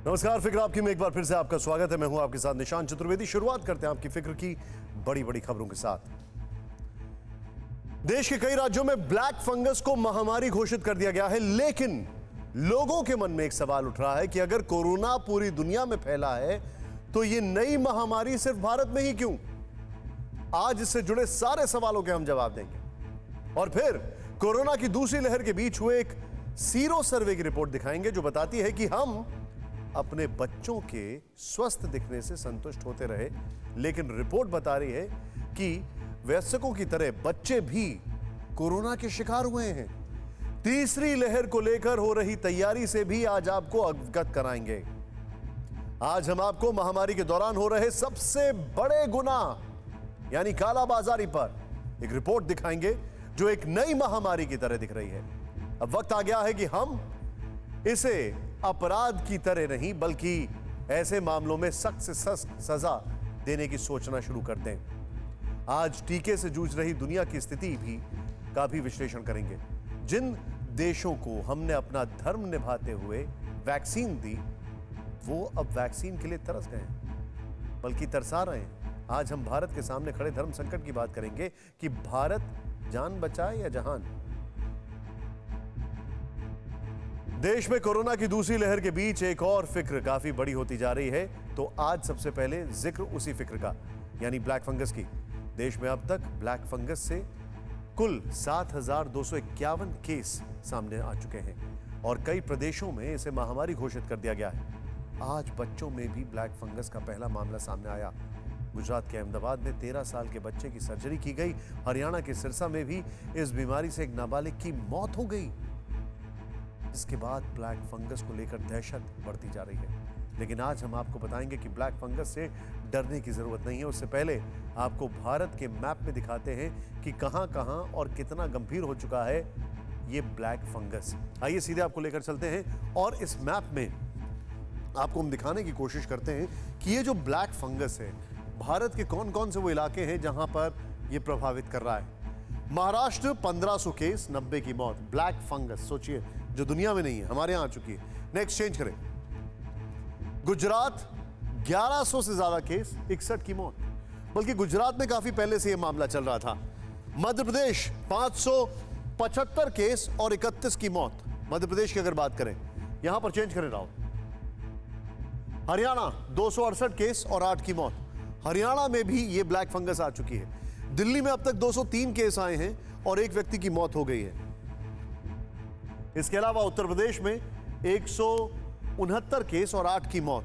नमस्कार, फिक्र आपकी में एक बार फिर से आपका स्वागत है। मैं हूं आपके साथ निशांत चतुर्वेदी। शुरुआत करते हैं आपकी फिक्र की बड़ी बड़ी खबरों के साथ। देश के कई राज्यों में ब्लैक फंगस को महामारी घोषित कर दिया गया है, लेकिन लोगों के मन में एक सवाल उठ रहा है कि अगर कोरोना पूरी दुनिया में फैला है तो यह नई महामारी सिर्फ भारत में ही क्यों? आज इससे जुड़े सारे सवालों के हम जवाब देंगे और फिर कोरोना की दूसरी लहर के बीच हुए एक सीरो सर्वे की रिपोर्ट दिखाएंगे जो बताती है कि हम अपने बच्चों के स्वस्थ दिखने से संतुष्ट होते रहे, लेकिन रिपोर्ट बता रही है कि वयस्कों की तरह बच्चे भी कोरोना के शिकार हुए हैं। तीसरी लहर को लेकर हो रही तैयारी से भी आज आपको अवगत कराएंगे। आज हम आपको महामारी के दौरान हो रहे सबसे बड़े गुनाह यानी कालाबाजारी पर एक रिपोर्ट दिखाएंगे जो एक नई महामारी की तरह दिख रही है। अब वक्त आ गया है कि हम इसे अपराध की तरह नहीं बल्कि ऐसे मामलों में सख्त से सख्त सजा देने की सोचना शुरू कर दें। आज टीके से जूझ रही दुनिया की स्थिति भी का भी विश्लेषण करेंगे। जिन देशों को हमने अपना धर्म निभाते हुए वैक्सीन दी, वो अब वैक्सीन के लिए तरस गए हैं, बल्कि तरसा रहे हैं। आज हम भारत के सामने खड़े धर्म संकट की बात करेंगे कि भारत जान बचाए या जहान। देश में कोरोना की दूसरी लहर के बीच एक और फिक्र काफी बड़ी होती जा रही है, तो आज सबसे पहले जिक्र उसी फिक्र का यानी ब्लैक फंगस की। देश में अब तक ब्लैक फंगस से कुल 7,251 केस सामने आ चुके हैं और कई प्रदेशों में इसे महामारी घोषित कर दिया गया है। आज बच्चों में भी ब्लैक फंगस का पहला मामला सामने आया। गुजरात के अहमदाबाद में 13 साल के बच्चे की सर्जरी की गई। हरियाणा के सिरसा में भी इस बीमारी से एक नाबालिग की मौत हो गई। इसके बाद ब्लैक फंगस को लेकर दहशत बढ़ती जा रही है, लेकिन आज हम आपको बताएंगे कि ब्लैक फंगस से डरने की जरूरत नहीं है। उससे पहले आपको भारत के मैप में दिखाते हैं कि कहां-कहां और कितना गंभीर हो चुका है ये ब्लैक फंगस। आइए सीधे आपको लेकर चलते हैं और इस मैप में आपको हम दिखाने की कोशिश करते हैं कि ये जो ब्लैक फंगस है, भारत के कौन कौन से वो इलाके हैं जहां पर ये प्रभावित कर रहा है। महाराष्ट्र 1500 केस, 90 की मौत। ब्लैक फंगस सोचिए, जो दुनिया में नहीं है, हमारे यहां आ चुकी है। नेक्स्ट चेंज करें। गुजरात 1100 से ज्यादा केस, 61 की मौत। बल्कि गुजरात में काफी पहले से यह मामला चल रहा था। मध्य प्रदेश 575 केस और 31 की मौत। मध्य प्रदेश की अगर बात करें, यहां पर चेंज करें राव। हरियाणा 268 केस और 8 की मौत। हरियाणा में भी यह ब्लैक फंगस आ चुकी है। दिल्ली में अब तक 203 केस आए हैं और एक व्यक्ति की मौत हो गई है। इसके अलावा उत्तर प्रदेश में 169 केस और 8 की मौत।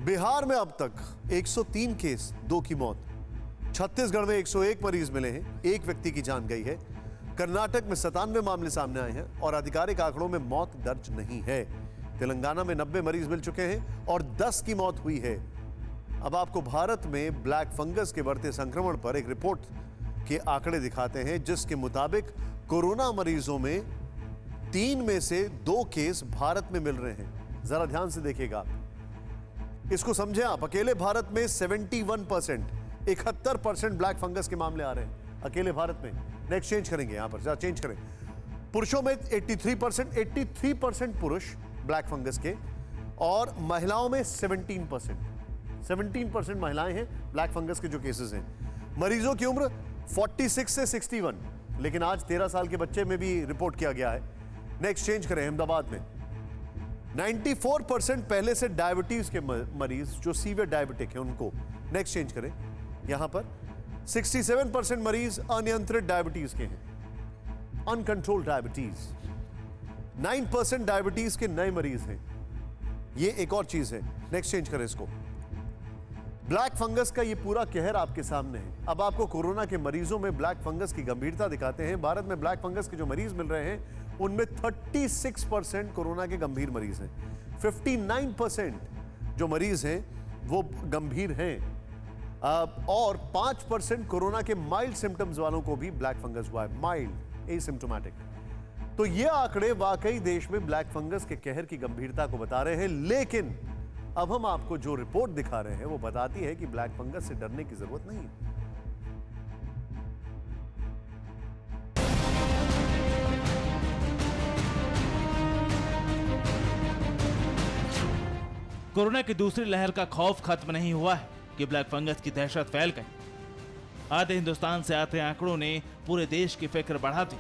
बिहार में अब तक 103 केस, 2 की मौत। छत्तीसगढ़ में 101 मरीज मिले हैं, एक व्यक्ति की जान गई है। कर्नाटक में 97 मामले सामने आए हैं और आधिकारिक आंकड़ों में मौत दर्ज नहीं है। तेलंगाना में 90 मरीज मिल चुके हैं और 10 की मौत हुई है। अब आपको भारत में ब्लैक फंगस के बढ़ते संक्रमण पर एक रिपोर्ट के आंकड़े दिखाते हैं, जिसके मुताबिक कोरोना मरीजों में 3 में से 2 केस भारत में मिल रहे हैं। जरा ध्यान से देखिएगा, इसको समझें आप। अकेले भारत में 71%, 71% ब्लैक फंगस के मामले आ रहे हैं अकेले भारत में। नेक्स्ट चेंज करेंगे, यहां पर जरा चेंज करें। पुरुषों में 83% पुरुष ब्लैक फंगस के और महिलाओं में 17% महिलाएं हैं ब्लैक फंगस के जो केसेस हैं। मरीजों की उम्र 46 से 61, लेकिन आज 13 साल के बच्चे में भी रिपोर्ट किया गया है। नेक्स्ट चेंज करें। अहमदाबाद में 94% पहले से डायबिटीज के मरीज जो सीवियर डायबिटिक है उनको। नेक्स्ट चेंज करें। यहां पर 67% मरीज अनियंत्रित डायबिटीज के हैं, अनकंट्रोल्ड डायबिटीज। 9% डायबिटीज के नए मरीज हैं। ये एक और चीज है। नेक्स्ट चेंज करें इसको। ब्लैक फंगस का ये पूरा कहर आपके सामने है। अब आपको कोरोना के मरीजों में ब्लैक फंगस की गंभीरता दिखाते हैं। भारत में ब्लैक फंगस के जो मरीज मिल रहे हैं उनमें 36% कोरोना के गंभीर मरीज हैं। 59% जो मरीज हैं वो गंभीर हैं और 5% कोरोना के माइल्ड सिम्टम्स वालों को भी ब्लैक फंगस हुआ है, माइल्ड एसिम्प्टोमेटिक। तो ये आंकड़े वाकई देश में ब्लैक फंगस के कहर की गंभीरता को बता रहे हैं, लेकिन अब हम आपको जो रिपोर्ट दिखा रहे हैं वो बताती है कि ब्लैक फंगस से डरने की जरूरत नहीं है। कोरोना की दूसरी लहर का खौफ खत्म नहीं हुआ है कि ब्लैक फंगस की दहशत फैल गई। आधे हिंदुस्तान से आते आंकड़ों ने पूरे देश की फिक्र बढ़ा दी।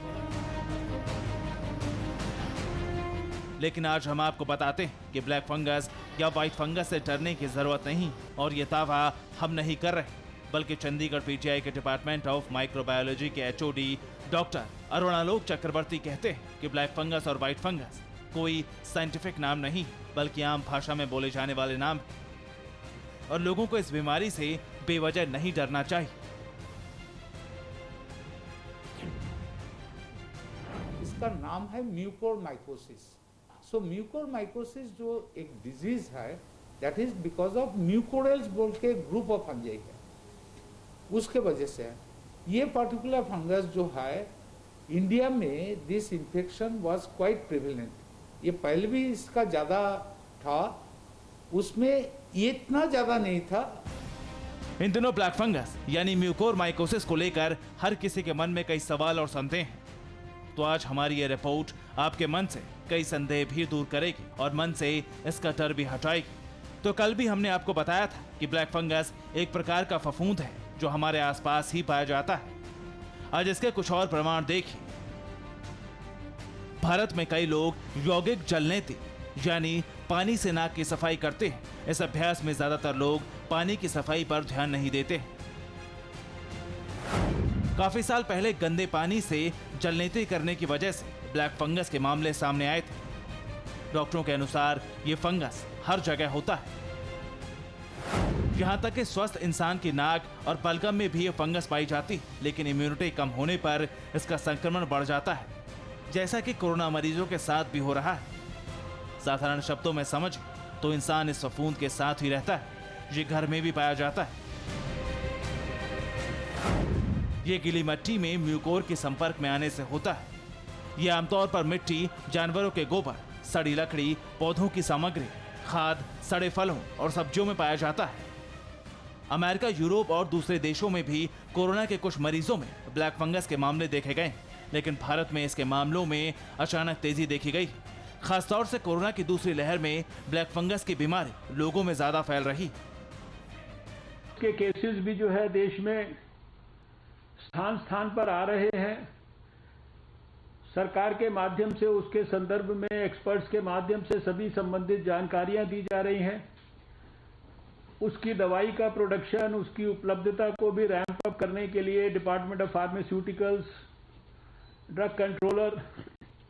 लेकिन आज हम आपको बताते हैं कि ब्लैक फंगस या व्हाइट फंगस से डरने की जरूरत नहीं, और ये दावा हम नहीं कर रहे, बल्कि चंडीगढ़ पीजीआई के डिपार्टमेंट ऑफ माइक्रोबायोलॉजी के एचओडी डॉक्टर अरुणालोक चक्रवर्ती कहते हैं कि ब्लैक फंगस और व्हाइट फंगस कोई साइंटिफिक नाम नहीं, बल्कि आम भाषा में बोले जाने वाले नाम है, और लोगों को इस बीमारी से बेवजह नहीं डरना चाहिए। इसका नाम है म्यूकोरमाइकोसिस। सो म्यूकोरमाइकोसिस जो एक डिजीज है, दैट इज बिकॉज ऑफ म्यूकोरल्स बोल के ग्रुप ऑफ फंजाई है, उसके वजह से है। ये पर्टिकुलर फंगस जो है, इंडिया में this infection was quite prevalent. ये पहले भी इसका ज़्यादा था, उसमें ये इतना ज़्यादा नहीं था। इन दिनों ब्लैक फंगस यानी म्यूकोरमाइकोसिस को लेकर हर किसी के मन में कई सवाल और संदेह हैं। तो आज हमारी ये रिपोर्ट आपके मन से कई संदेह भी दूर करेगी और मन से इसका डर भी हटाएगी। तो कल भी हमने आपको बताया था कि ब्लैक फंगस एक प्रकार का फफूंद है जो हमारे आसपास ही पाया जाता है। आज इसके कुछ और प्रमाण देखिए। भारत में कई लोग यौगिक जलनेती यानी पानी से नाक की सफाई करते हैं। इस अभ्यास में ज्यादातर लोग पानी की सफाई पर ध्यान नहीं देते। काफी साल पहले गंदे पानी से जलनेती करने की वजह से ब्लैक फंगस के मामले सामने आए थे। डॉक्टरों के अनुसार ये फंगस हर जगह होता है। यहाँ तक कि स्वस्थ इंसान की नाक और बलगम में भी ये फंगस पाई जाती है, लेकिन इम्यूनिटी कम होने पर इसका संक्रमण बढ़ जाता है, जैसा कि कोरोना मरीजों के साथ भी हो रहा है। साधारण शब्दों में समझ तो इंसान इस फफूंद के साथ ही रहता है। ये घर में भी पाया जाता है। ये गीली मिट्टी में म्यूकोर के संपर्क में आने से होता है। ये आमतौर पर मिट्टी, जानवरों के गोबर, सड़ी लकड़ी, पौधों की सामग्री, खाद, सड़े फलों और सब्जियों में पाया जाता है। अमेरिका, यूरोप और दूसरे देशों में भी कोरोना के कुछ मरीजों में ब्लैक फंगस के मामले देखे गए, लेकिन भारत में इसके मामलों में अचानक तेजी देखी गई। खासतौर से कोरोना की दूसरी लहर में ब्लैक फंगस की बीमारी लोगों में ज्यादा फैल रही। के केसेस भी जो है देश में स्थान स्थान पर आ रहे हैं। सरकार के माध्यम से, उसके संदर्भ में एक्सपर्ट्स के माध्यम से सभी संबंधित जानकारियां दी जा रही हैं। उसकी दवाई का प्रोडक्शन, उसकी उपलब्धता को भी रैंप अप करने के लिए department of pharmaceuticals, drug controller,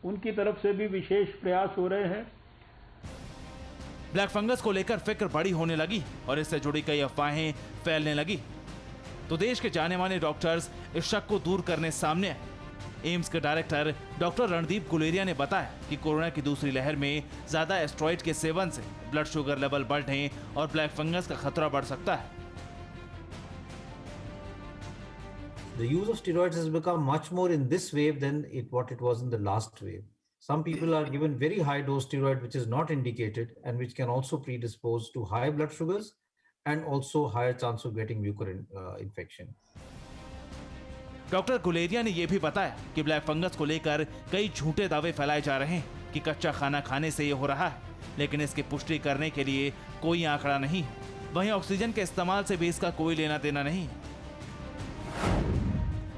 उनकी तरफ से भी विशेष प्रयास हो रहे हैं। ब्लैक फंगस को लेकर फिक्र बड़ी होने लगी और इससे जुड़ी कई अफवाहें फैलने लगी। तो देश के जाने माने डॉक्टर्स इस शक को दूर करने सामने आए। एम्स के डायरेक्टर डॉक्टर रणदीप गुलेरिया ने बताया कि कोरोना की दूसरी लहर में ज्यादा एस्टेरॉइड के सेवन से ब्लड शुगर लेवल बढ़ने और ब्लैक फंगस का खतरा बढ़ सकता है। The use of steroids has become much more in this wave than what it was in the last wave. Some people are given very high dose steroid which is not indicated and which can also predispose to high blood sugars and also higher chance of getting mucor infection. Doctor Guleria ने यह भी बताया कि black fungus को लेकर कई झूठे दावे फैलाए जा रहे हैं कि कच्चा खाना खाने से ये हो रहा है, लेकिन इसकी पुष्टि करने के लिए कोई आंकड़ा नहीं है। वहीं ऑक्सीजन के इस्तेमाल से भी इसका कोई लेना देना नहीं है।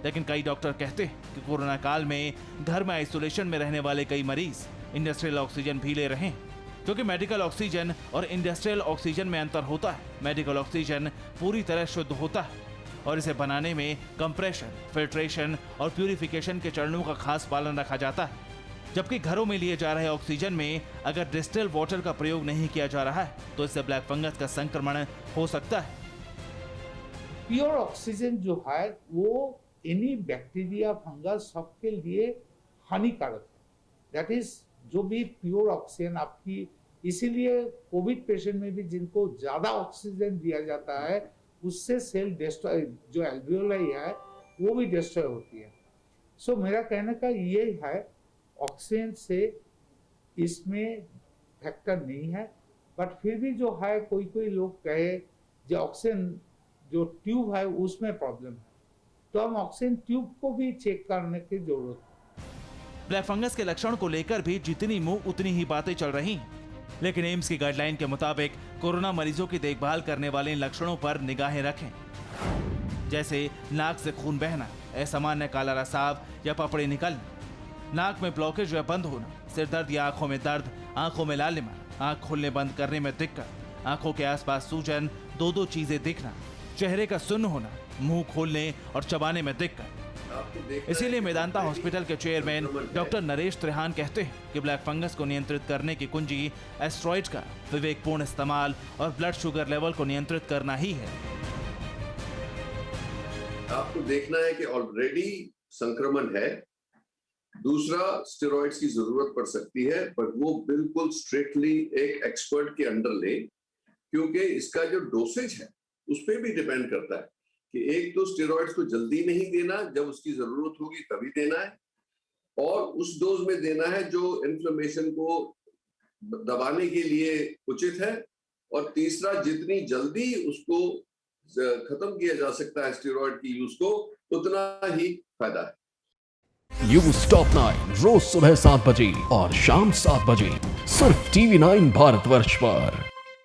लेकिन कई डॉक्टर कहते हैं कि कोरोना काल में घर में आइसोलेशन में रहने वाले कई मरीज इंडस्ट्रियल ऑक्सीजन भी ले रहे हैं, क्योंकि मेडिकल ऑक्सीजन और इंडस्ट्रियल ऑक्सीजन में अंतर होता है। मेडिकल ऑक्सीजन पूरी तरह शुद्ध होता है और इसे बनाने में कंप्रेशन, फिल्ट्रेशन और प्यूरिफिकेशन के चरणों का खास पालन रखा जाता है। जबकि घरों में लिए जा रहे ऑक्सीजन में अगर डिस्टिल्ड वाटर का प्रयोग नहीं किया जा रहा है तो इससे ब्लैक फंगस का संक्रमण हो सकता है। प्योर ऑक्सीजन जो है वो एनी बैक्टीरिया, फंगस सबके लिए हानिकारक है। दैट इज जो भी प्योर ऑक्सीजन आपकी, इसीलिए कोविड पेशेंट में भी जिनको ज्यादा ऑक्सीजन दिया जाता है उससे सेल डिस्ट्रॉय, जो एल्वियोलाई है वो भी डिस्ट्रॉय होती है। सो मेरा कहने का ये है, ऑक्सीजन से इसमें फैक्टर नहीं है, बट फिर भी जो है कोई कोई लोग कहे जो ऑक्सीजन जो ट्यूब है उसमें प्रॉब्लम है, तो हम ऑक्सीजन ट्यूब को भी चेक करने की जरूरत है। ब्लैक फंगस के लक्षण को लेकर भी जितनी मुंह उतनी ही बातें चल रही। लेकिन एम्स की गाइडलाइन के मुताबिक कोरोना मरीजों की देखभाल करने वाले इन लक्षणों पर निगाहें रखें, जैसे नाक से खून बहना, असामान्य काला रसाव या पपड़ी निकलना, नाक में ब्लॉकेज या बंद होना, सिर दर्द या आंखों में दर्द, आंखों में लालिमा, आंख खोलने बंद करने में दिक्कत, आंखों के आसपास सूजन, दो चीजें दिखना, चेहरे का सुन्न होना, मुंह खोलने और चबाने में दिक्कत। इसीलिए मेदांता हॉस्पिटल के चेयरमैन डॉक्टर नरेश त्रिहान कहते हैं कि ब्लैक फंगस को नियंत्रित करने की कुंजी एस्टेरॉइड का विवेकपूर्ण इस्तेमाल और ब्लड शुगर लेवल को नियंत्रित करना ही है। आपको देखना है कि ऑलरेडी संक्रमण है, दूसरा स्टेरॉइड्स की जरूरत पड़ सकती है, पर वो बिल्कुल स्ट्रिक्टली एक एक्सपर्ट के अंडर ले, क्योंकि इसका जो डोसेज है उस पर भी डिपेंड करता है कि एक तो स्टेरॉइड्स को जल्दी नहीं देना, जब उसकी जरूरत होगी तभी देना है, और उस डोज में देना है जो इन्फ्लेमेशन को दबाने के लिए उचित है, और तीसरा जितनी जल्दी उसको खत्म किया जा सकता है स्टेरॉइड की यूज को, उतना ही फायदा है। न्यूज़ टॉप 9 रोज सुबह 7 बजे और शाम 7 बजे सिर्फ TV9 भारतवर्ष पर।